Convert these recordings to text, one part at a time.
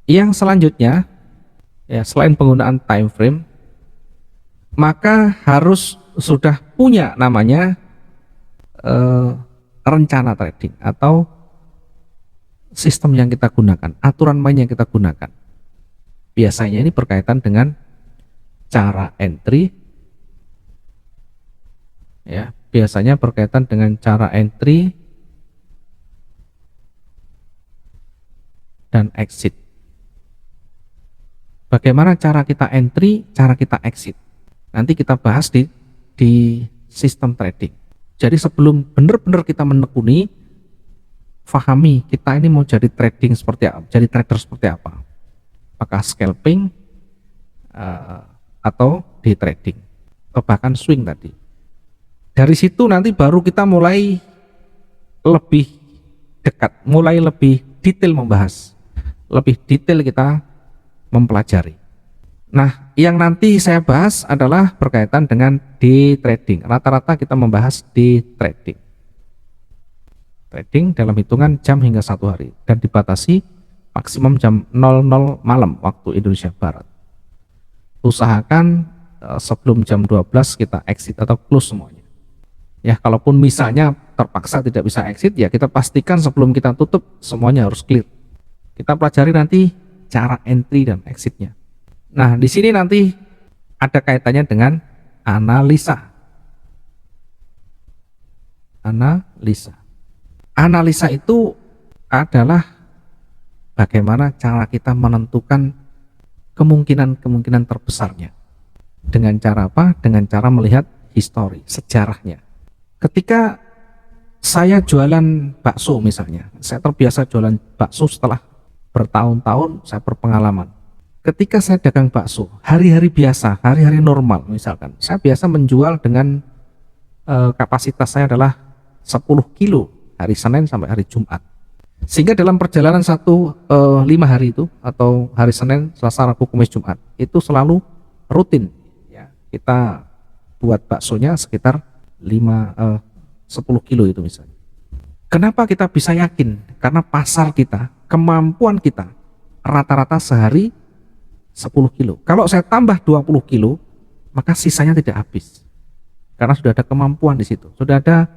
Yang selanjutnya, ya selain penggunaan time frame, maka harus sudah punya namanya rencana trading atau sistem yang kita gunakan, aturan main yang kita gunakan. Biasanya ini berkaitan dengan cara entry, ya, biasanya berkaitan dengan cara entry dan exit. Bagaimana cara kita entry, cara kita exit? Nanti kita bahas di sistem trading. Jadi sebelum benar-benar kita menekuni, fahami kita ini mau jadi trading seperti apa, jadi trader seperti apa. Apakah scalping atau day trading atau bahkan swing tadi. Dari situ nanti baru kita mulai lebih dekat, mulai lebih detail membahas, lebih detail kita mempelajari. Nah, yang nanti saya bahas adalah berkaitan dengan day trading. Rata-rata kita membahas day trading. Trading dalam hitungan jam hingga 1 hari dan dibatasi maksimum jam 00 malam waktu Indonesia Barat. Usahakan sebelum jam 12 kita exit atau close semuanya. Ya, kalaupun misalnya terpaksa tidak bisa exit, ya kita pastikan sebelum kita tutup semuanya harus clear. Kita pelajari nanti cara entry dan exitnya. Nah, di sini nanti ada kaitannya dengan analisa. Analisa itu adalah bagaimana cara kita menentukan kemungkinan terbesarnya. Dengan cara apa? Dengan cara melihat histori, sejarahnya. Ketika saya jualan bakso misalnya, saya terbiasa jualan bakso setelah bertahun-tahun saya berpengalaman. Ketika saya dagang bakso, hari-hari biasa, hari-hari normal misalkan, saya biasa menjual dengan kapasitas saya adalah 10 kilo hari Senin sampai hari Jumat. Sehingga dalam perjalanan 5 hari itu atau hari Senin, Selasa, Rabu, Kamis, Jumat itu selalu rutin. Ya, kita buat baksonya sekitar 10 kilo itu misalnya. Kenapa kita bisa yakin? Karena pasar kita, kemampuan kita rata-rata sehari 10 kilo. Kalau saya tambah 20 kilo, maka sisanya tidak habis. Karena sudah ada kemampuan di situ, sudah ada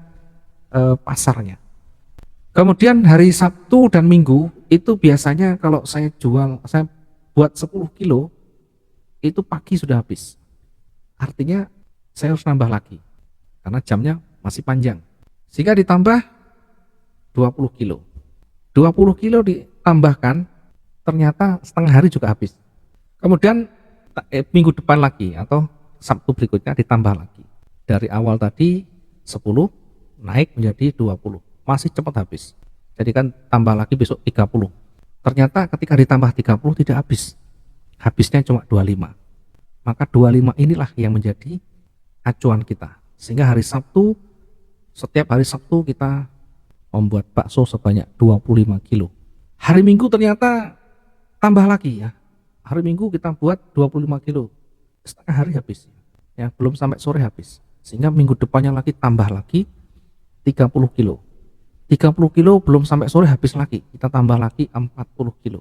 pasarnya. Kemudian hari Sabtu dan Minggu itu biasanya kalau saya buat 10 kilo, itu pagi sudah habis. Artinya saya harus nambah lagi, karena jamnya masih panjang. Sehingga ditambah 20 kilo. 20 kilo ditambahkan, ternyata setengah hari juga habis. Kemudian minggu depan lagi atau Sabtu berikutnya ditambah lagi. Dari awal tadi 10 naik menjadi 20. Masih cepat habis. Jadi kan tambah lagi besok 30. Ternyata ketika ditambah 30 tidak habis. Habisnya cuma 25. Maka 25 inilah yang menjadi acuan kita. Sehingga setiap hari Sabtu kita membuat bakso sebanyak 25 kilo. Hari Minggu ternyata tambah lagi ya. Hari Minggu kita buat 25 kilo. Setengah hari habis. Ya, belum sampai sore habis. Sehingga minggu depannya lagi tambah lagi 30 kilo. 30 kilo belum sampai sore habis lagi. Kita tambah lagi 40 kilo.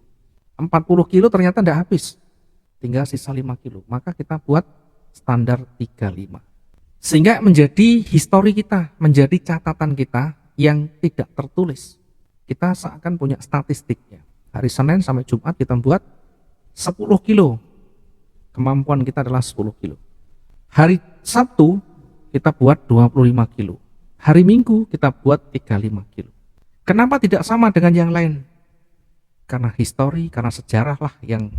40 kilo ternyata tidak habis. Tinggal sisa 5 kilo. Maka kita buat standar 35. Sehingga menjadi histori kita, menjadi catatan kita yang tidak tertulis. Kita seakan punya statistiknya. Hari Senin sampai Jumat kita buat 10 kilo. Kemampuan kita adalah 10 kilo. Hari Sabtu kita buat 25 kilo. Hari Minggu kita buat 35 kilo. Kenapa tidak sama dengan yang lain? Karena histori, karena sejarahlah yang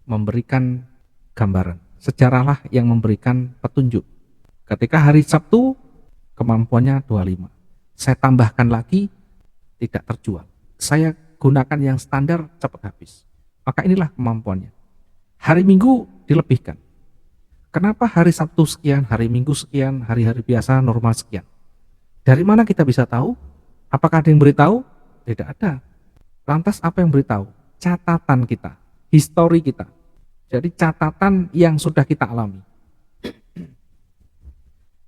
memberikan gambaran. Sejarahlah yang memberikan petunjuk. Ketika hari Sabtu kemampuannya 25. Saya tambahkan lagi tidak terjual. Saya gunakan yang standar cepat habis. Maka inilah kemampuannya. Hari Minggu dilebihkan. Kenapa hari Sabtu sekian, hari Minggu sekian, hari-hari biasa normal sekian? Dari mana kita bisa tahu? Apakah ada yang beritahu? Tidak ada. Lantas apa yang beritahu? Catatan kita, histori kita. Jadi catatan yang sudah kita alami.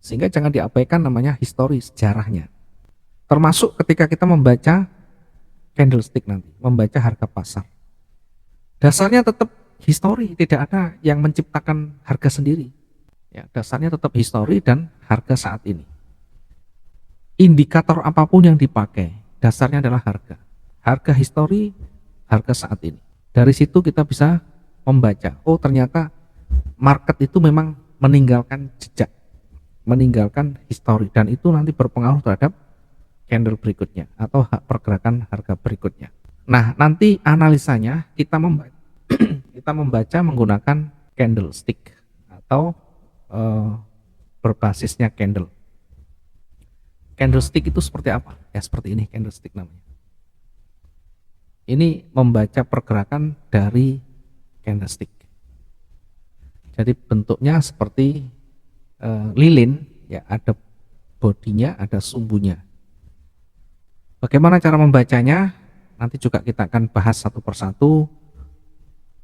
Sehingga jangan diabaikan namanya histori, sejarahnya. Termasuk ketika kita membaca candlestick nanti, membaca harga pasar. Dasarnya tetap histori, tidak ada yang menciptakan harga sendiri. Ya, dasarnya tetap histori dan harga saat ini. Indikator apapun yang dipakai, dasarnya adalah harga. Harga histori, harga saat ini. Dari situ kita bisa membaca, oh ternyata market itu memang meninggalkan jejak, meninggalkan histori, dan itu nanti berpengaruh terhadap candle berikutnya atau pergerakan harga berikutnya. Nah, nanti analisanya kita membaca, kita membaca menggunakan candlestick atau berbasisnya candle. Candlestick itu seperti apa? Ya seperti ini candlestick namanya. Ini membaca pergerakan dari candlestick. Jadi bentuknya seperti lilin, ya ada bodinya, ada sumbunya. Bagaimana cara membacanya? Nanti juga kita akan bahas satu persatu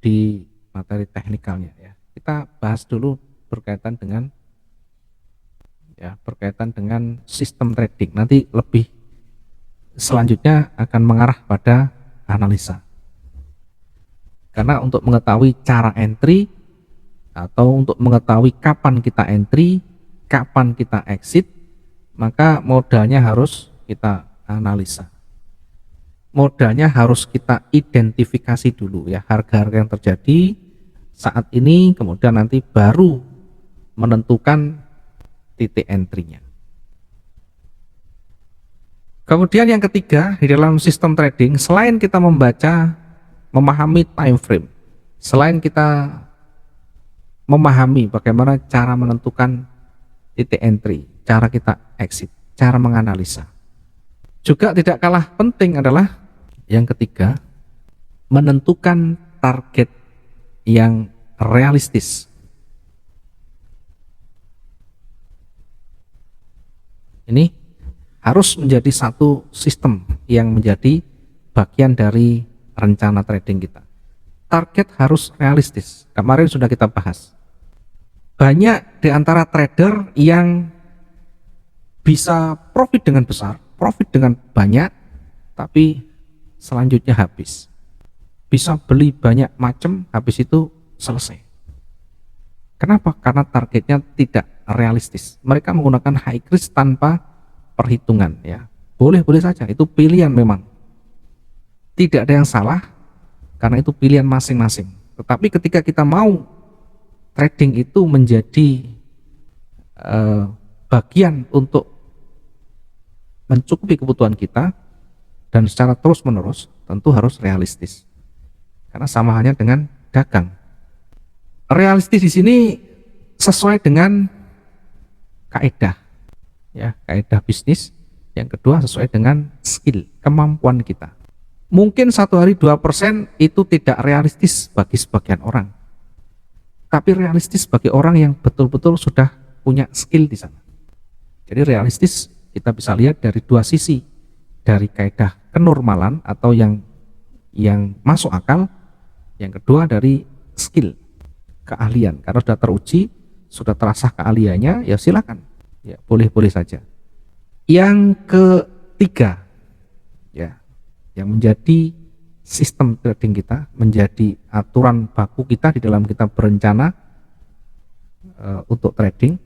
di materi teknikalnya ya. Kita bahas dulu berkaitan dengan sistem trading. Nanti lebih selanjutnya akan mengarah pada analisa. Karena untuk mengetahui cara entry atau untuk mengetahui kapan kita entry, kapan kita exit, maka modalnya harus kita analisa. Modalnya harus kita identifikasi dulu ya, harga-harga yang terjadi saat ini, kemudian nanti baru menentukan titik entry-nya. Kemudian yang ketiga, di dalam sistem trading, selain kita memahami time frame, selain kita memahami bagaimana cara menentukan titik entry, cara kita exit, cara menganalisa, juga tidak kalah penting adalah yang ketiga, menentukan target yang realistis. Ini harus menjadi satu sistem yang menjadi bagian dari rencana trading kita. Target harus realistis. Kemarin sudah kita bahas. Banyak di antara trader yang bisa profit dengan besar, profit dengan banyak, tapi selanjutnya habis. Bisa beli banyak macam, habis itu selesai. Kenapa? Karena targetnya tidak realistis. Mereka menggunakan high risk tanpa perhitungan ya. Boleh-boleh saja, itu pilihan memang. Tidak ada yang salah karena itu pilihan masing-masing. Tetapi ketika kita mau trading itu menjadi bagian untuk mencukupi kebutuhan kita dan secara terus-menerus, tentu harus realistis. Karena sama halnya dengan dagang. Realistis di sini sesuai dengan kaidah ya, kaidah bisnis. Yang kedua sesuai dengan skill, kemampuan kita. Mungkin satu hari 2% itu tidak realistis bagi sebagian orang, tapi realistis bagi orang yang betul-betul sudah punya skill di sana. Jadi realistis kita bisa lihat dari dua sisi, dari kaidah kenormalan atau yang masuk akal, yang kedua dari skill, keahlian. Karena sudah teruji, sudah terasah keahliannya, ya silakan, ya boleh-boleh saja. Yang ketiga, ya, yang menjadi sistem trading kita, menjadi aturan baku kita di dalam kita berencana untuk trading,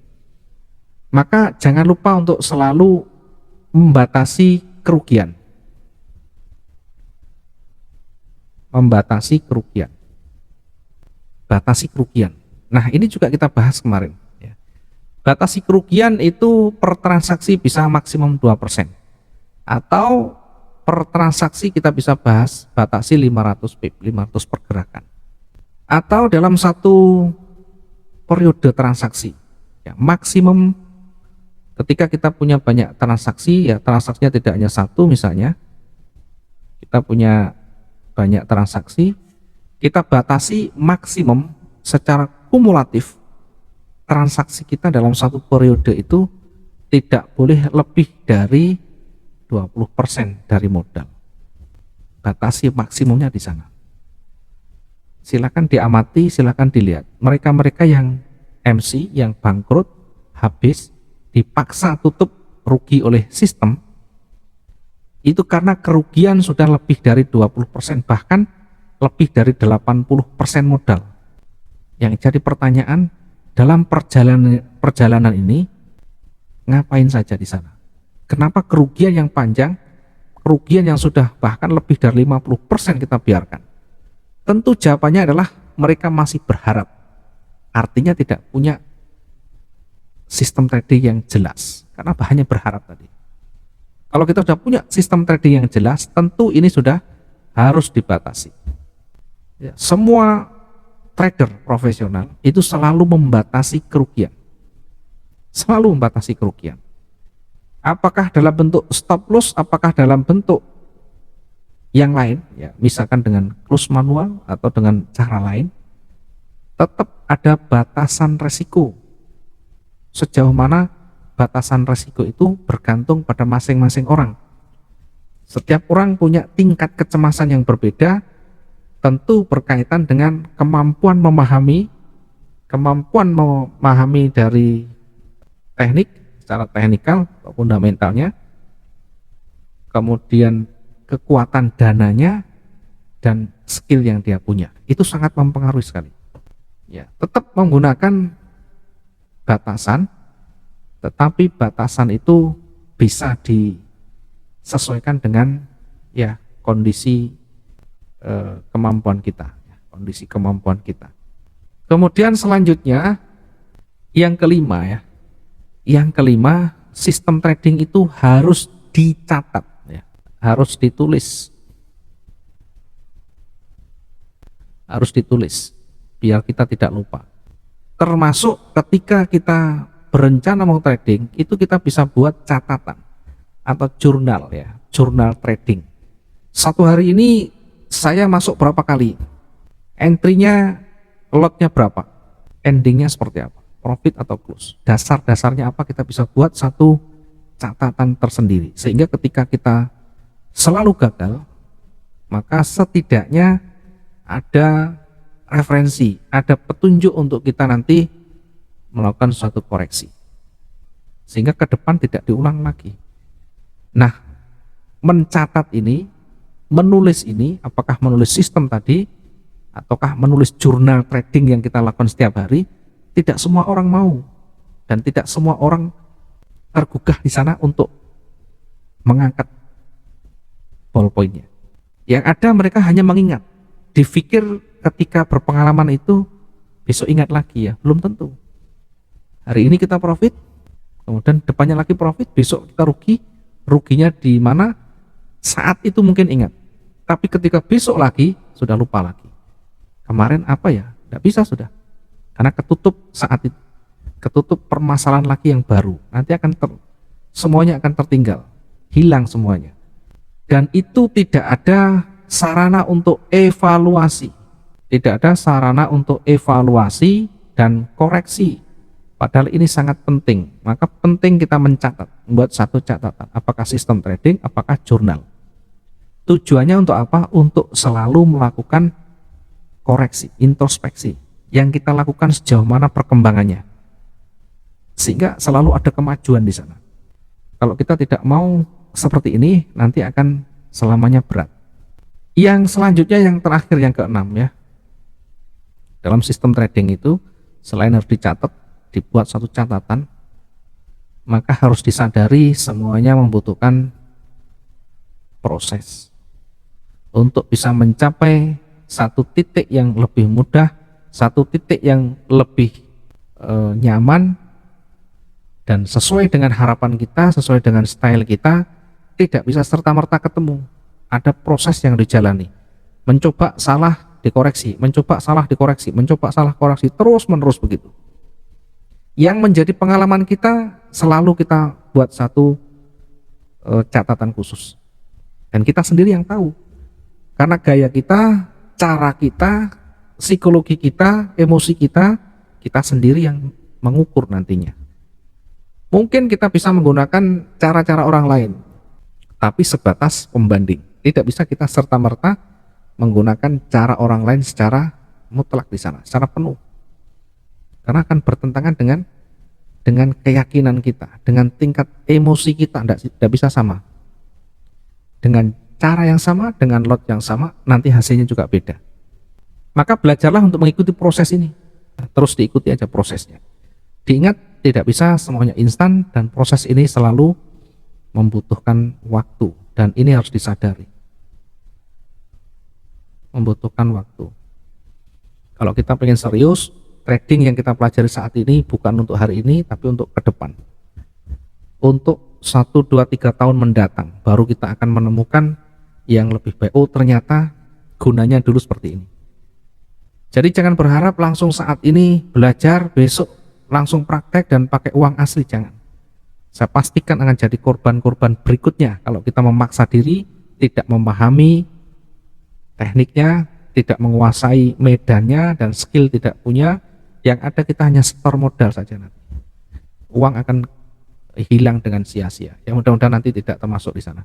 maka jangan lupa untuk selalu membatasi kerugian. Membatasi kerugian. Batasi kerugian. Nah, ini juga kita bahas kemarin ya. Batasi kerugian itu per transaksi bisa maksimum 2%. Atau per transaksi kita bisa bahas batasi 500 pip, 500 pergerakan. Atau dalam satu periode transaksi ya, maksimum ketika kita punya banyak transaksi, ya transaksinya tidak hanya satu, misalnya kita punya banyak transaksi, kita batasi maksimum secara kumulatif transaksi kita dalam satu periode itu tidak boleh lebih dari 20% dari modal. Batasi maksimumnya di sana. Silakan diamati, silakan dilihat. Mereka-mereka yang MC, yang bangkrut, habis, dipaksa tutup, rugi oleh sistem, itu karena kerugian sudah lebih dari 20%, bahkan lebih dari 80% modal. Yang jadi pertanyaan, dalam perjalanan ini ngapain saja di sana? Kenapa kerugian yang panjang, kerugian yang sudah bahkan lebih dari 50% kita biarkan? Tentu jawabannya adalah mereka masih berharap. Artinya tidak punya sistem trading yang jelas, karena hanya berharap tadi. Kalau kita sudah punya sistem trading yang jelas, tentu ini sudah harus dibatasi. Ya, semua trader profesional itu selalu membatasi kerugian. Selalu membatasi kerugian. Apakah dalam bentuk stop loss, apakah dalam bentuk yang lain, ya, misalkan dengan close manual atau dengan cara lain, tetap ada batasan resiko. Sejauh mana batasan resiko itu bergantung pada masing-masing orang. Setiap orang punya tingkat kecemasan yang berbeda, tentu berkaitan dengan kemampuan memahami dari teknik, secara teknikal atau fundamentalnya, kemudian kekuatan dananya, dan skill yang dia punya. Itu sangat mempengaruhi sekali. Ya, tetap menggunakan batasan, tetapi batasan itu bisa disesuaikan dengan ya kondisi kemampuan kita, kondisi kemampuan kita. Kemudian selanjutnya yang kelima ya, yang kelima, sistem trading itu harus dicatat, ya, harus ditulis, biar kita tidak lupa. Termasuk ketika kita berencana mau trading, itu kita bisa buat catatan atau jurnal, ya, jurnal trading. Satu hari ini saya masuk berapa kali, entry-nya, lotnya berapa, endingnya seperti apa, profit atau close, dasar-dasarnya apa, kita bisa buat satu catatan tersendiri, sehingga ketika kita selalu gagal, maka setidaknya ada referensi, ada petunjuk untuk kita nanti melakukan suatu koreksi, sehingga ke depan tidak diulang lagi. Nah, mencatat ini, menulis ini, apakah menulis sistem tadi ataukah menulis jurnal trading yang kita lakukan setiap hari, tidak semua orang mau, dan tidak semua orang tergugah di sana untuk mengangkat ballpointnya. Yang ada mereka hanya mengingat, dipikir ketika berpengalaman itu besok ingat lagi, ya belum tentu. Hari ini kita profit, kemudian depannya lagi profit, besok kita rugi, ruginya di mana saat itu mungkin ingat, tapi ketika besok lagi sudah lupa lagi. Kemarin apa ya, tidak bisa sudah, karena ketutup saat itu, ketutup permasalahan lagi yang baru, nanti akan semuanya akan tertinggal, hilang semuanya. Dan itu tidak ada sarana untuk evaluasi, tidak ada sarana untuk evaluasi dan koreksi. Padahal ini sangat penting, maka penting kita mencatat, membuat satu catatan, apakah sistem trading, apakah jurnal. Tujuannya untuk apa? Untuk selalu melakukan koreksi, introspeksi, yang kita lakukan sejauh mana perkembangannya, sehingga selalu ada kemajuan di sana. Kalau kita tidak mau seperti ini, nanti akan selamanya berat. Yang selanjutnya, yang terakhir, yang keenam ya, dalam sistem trading itu selain harus dicatat, dibuat satu catatan, maka harus disadari semuanya membutuhkan proses untuk bisa mencapai satu titik yang lebih mudah, satu titik yang lebih nyaman dan sesuai dengan harapan kita, sesuai dengan style kita. Tidak bisa serta-merta ketemu, ada proses yang dijalani, mencoba salah dikoreksi, mencoba salah dikoreksi, mencoba salah koreksi, terus menerus begitu. Yang menjadi pengalaman kita, selalu kita buat satu catatan khusus, dan kita sendiri yang tahu, karena gaya kita, cara kita, psikologi kita, emosi kita, kita sendiri yang mengukur nantinya. Mungkin kita bisa menggunakan cara-cara orang lain, tapi sebatas pembanding. Tidak bisa kita serta-merta menggunakan cara orang lain secara mutlak di sana, secara penuh. Karena akan bertentangan dengan keyakinan kita, dengan tingkat emosi kita, tidak bisa sama. Dengan cara yang sama, dengan lot yang sama, nanti hasilnya juga beda. Maka belajarlah untuk mengikuti proses ini. Terus diikuti aja prosesnya. Diingat, tidak bisa semuanya instan dan proses ini selalu membutuhkan waktu, dan ini harus disadari. Membutuhkan waktu. Kalau kita pengen serius, trading yang kita pelajari saat ini bukan untuk hari ini, tapi untuk ke depan. Untuk 1, 2, 3 tahun mendatang, baru kita akan menemukan yang lebih baik. Oh, ternyata gunanya dulu seperti ini. Jadi jangan berharap langsung saat ini belajar, besok langsung praktek dan pakai uang asli, jangan. Saya pastikan akan jadi korban-korban berikutnya kalau kita memaksa diri, tidak memahami tekniknya, tidak menguasai medannya, dan skill tidak punya. Yang ada kita hanya setor modal saja, nanti uang akan hilang dengan sia-sia. Ya mudah-mudahan nanti tidak termasuk di sana.